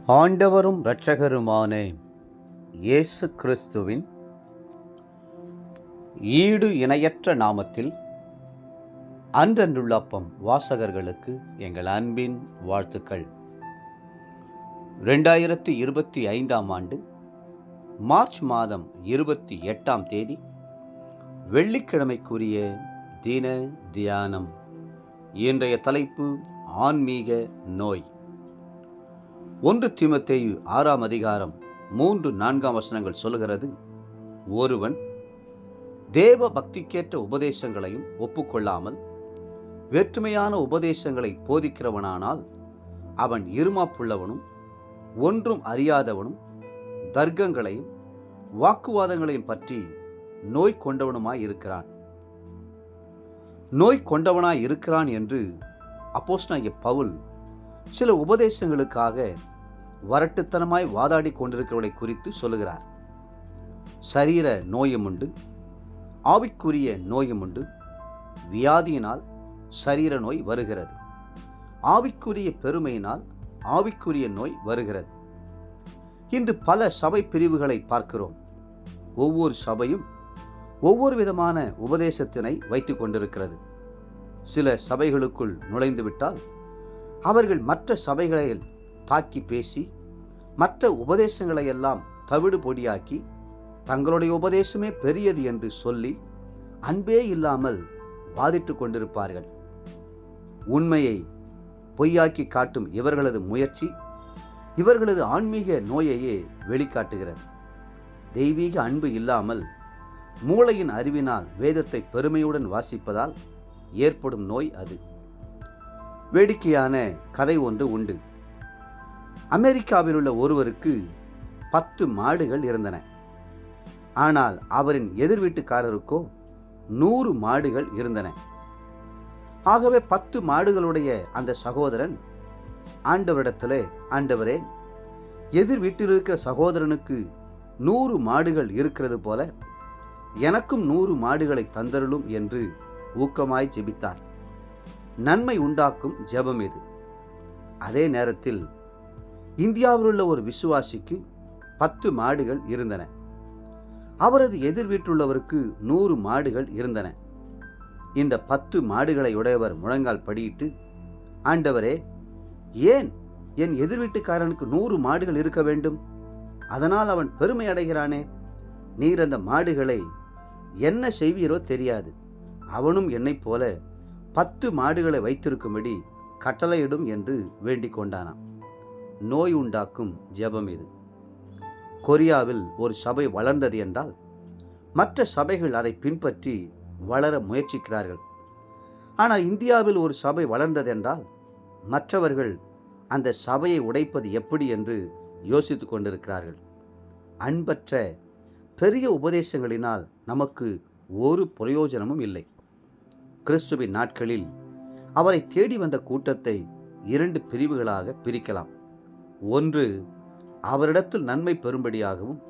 ஆண்டவரும் இரட்சகருமான இயேசு கிறிஸ்துவின் ஈடு இணையற்ற நாமத்தில் அன்றன்றுள்ள அப்பம் வாசகர்களுக்கு எங்கள் அன்பின் வாழ்த்துக்கள். 2025 ஆண்டு மார்ச் மாதம் 28 தேதி வெள்ளிக்கிழமைக்குரிய தின தியானம். இன்றைய தலைப்பு ஆன்மீக நோய். 1 தீமோத்தேயு 6 அதிகாரம் 3-4 வசனங்கள் சொல்லுகிறது, ஒருவன் தேவ பக்திக்கேற்ற உபதேசங்களையும் ஒப்புக்கொள்ளாமல் வேற்றுமையான உபதேசங்களை போதிக்கிறவனானால் அவன் இருமாப்புள்ளவனும் ஒன்றும் அறியாதவனும் தர்க்கங்களையும் வாக்குவாதங்களையும் பற்றி நோய் கொண்டவனுமாயிருக்கிறான். நோய் கொண்டவனாயிருக்கிறான் என்று அப்போஸ்தலனாகிய பவுல் சில உபதேசங்களுக்காக வரட்டுத்தனமாய் வாதாடி கொண்டிருக்கிறவர்களை குறித்து சொல்லுகிறார். சரீர நோயும் உண்டு, ஆவிக்குரிய நோயும் உண்டு. வியாதியினால் சரீர நோய் வருகிறது, ஆவிக்குரிய பெருமையினால் ஆவிக்குரிய நோய் வருகிறது. இன்று பல சபை பிரிவுகளை பார்க்கிறோம். ஒவ்வொரு சபையும் ஒவ்வொரு விதமான உபதேசத்தினை வைத்து கொண்டிருக்கிறது. சில சபைகளுக்குள் நுழைந்துவிட்டால் அவர்கள் மற்ற சபைகளை தாக்கி பேசி மற்ற உபதேசங்களை எல்லாம் தவிடு பொடியாக்கி தங்களுடைய உபதேசமே பெரியது என்று சொல்லி அன்பே இல்லாமல் வாதிட்டு கொண்டிருப்பார்கள். உண்மையை பொய்யாக்கி காட்டும் இவர்களது முயற்சி இவர்களது ஆன்மீக நோயையே வெளிக்காட்டுகிறது. தெய்வீக அன்பு இல்லாமல் மூளையின் அறிவினால் வேதத்தை பெருமையுடன் வாசிப்பதால் ஏற்படும் நோய் அது. வேடிக்கையான கதை ஒன்று உண்டு. அமெரிக்காவில் உள்ள ஒருவருக்கு 10 மாடுகள் இருந்தன. ஆனால் அவரின் எதிர் வீட்டுக்காரருக்கோ 100 மாடுகள் இருந்தன. ஆகவே 10 மாடுகளுடைய அந்த சகோதரன் ஆண்டவரிடத்திலே, ஆண்டவரே, எதிர் வீட்டில் இருக்கிற சகோதரனுக்கு 100 மாடுகள் இருக்கிறது போல எனக்கும் 100 மாடுகளை தந்தருளும் என்று ஊக்கமாய் ஜெபித்தார். நன்மை உண்டாக்கும் ஜெபம் இது. அதே நேரத்தில் இந்தியாவில் உள்ள ஒரு விசுவாசிக்கு 10 மாடுகள் இருந்தன. அவரது எதிர் வீட்டுள்ளவருக்கு 100 மாடுகள் இருந்தன. இந்த 10 மாடுகளை உடையவர் முழங்கால் படியிட்டு, ஆண்டவரே, ஏன் என் எதிர் வீட்டுக்காரனுக்கு 100 மாடுகள் இருக்க வேண்டும்? அதனால் அவன் பெருமை அடைகிறானே. நீர் அந்த மாடுகளை என்ன செய்வீரோ தெரியாது. அவனும் என்னைப் போல 10 மாடுகளை வைத்திருக்கும்படி கட்டளையிடும் என்று வேண்டிக் கொண்டானாம். நோய் உண்டாக்கும் ஜெபம் இது. கொரியாவில் ஒரு சபை வளர்ந்தது என்றால் மற்ற சபைகள் அதை பின்பற்றி வளர முயற்சிக்கிறார்கள். ஆனால் இந்தியாவில் ஒரு சபை வளர்ந்தது என்றால் மற்றவர்கள் அந்த சபையை உடைப்பது எப்படி என்று யோசித்து கொண்டிருக்கிறார்கள். அன்பற்ற பெரிய உபதேசங்களினால் நமக்கு ஒரு பிரயோஜனமும் இல்லை. கிறிஸ்துவின் நாட்களில் அவரை தேடி வந்த கூட்டத்தை 2 பிரிவுகளாக பிரிக்கலாம். ஒன்று, அவரிடத்தில் நன்மை பெறும்படியாகவும்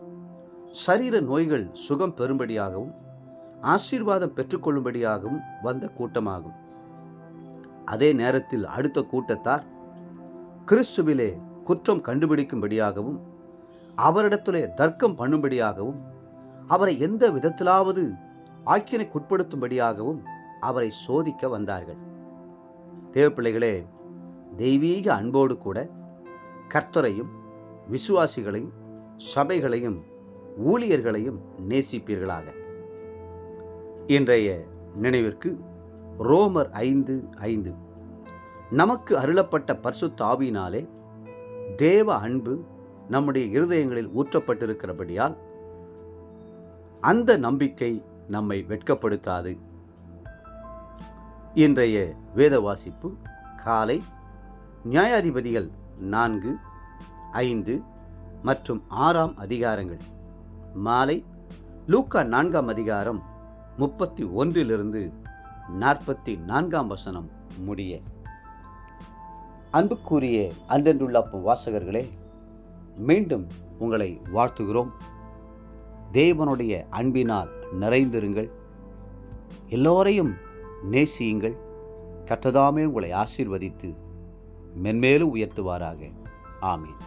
சரீர நோய்கள் சுகம் பெறும்படியாகவும் ஆசீர்வாதம் பெற்றுக்கொள்ளும்படியாகவும் வந்த கூட்டமாகும். அதே நேரத்தில் அடுத்த கூட்டத்தார் கிறிஸ்துவிலே குற்றம் கண்டுபிடிக்கும்படியாகவும் அவரிடத்திலே தர்க்கம் பண்ணும்படியாகவும் அவரை எந்த விதத்திலாவது ஆக்கினைக்குட்படுத்தும்படியாகவும் அவரை சோதிக்க வந்தார்கள். தேவப்பிள்ளைகளே, தெய்வீக அன்போடு கூட கர்த்தரையும் விசுவாசிகளையும் சபைகளையும் ஊழியர்களையும் நேசிப்பீர்களாக. இன்றைய நினைவிற்கு ரோமர் 5:5, நமக்கு அருளப்பட்ட பரிசுத்த ஆவியினாலே தேவ அன்பு நம்முடைய இருதயங்களில் ஊற்றப்பட்டிருக்கிறபடியால் அந்த நம்பிக்கை நம்மை வெட்கப்படுத்தாது. இன்றைய வேத வாசிப்பு காலை நியாயாதிபதிகள் 4, 5 மற்றும் 6 அதிகாரங்கள், மாலை லூக்கா 4 அதிகாரம் 31 44 வசனம் முடிய. அன்புக்குரிய அன்றன்றுள்ள அப்பம் வாசகர்களே, மீண்டும் உங்களை வாழ்த்துகிறோம். தேவனுடைய அன்பினால் நிறைந்திருங்கள். எல்லோரையும் நேசியுங்கள். கர்த்தர் தாமே உங்களை ஆசீர்வதித்து மென்மேலும் உயர்த்துவாராக. ஆமீன்.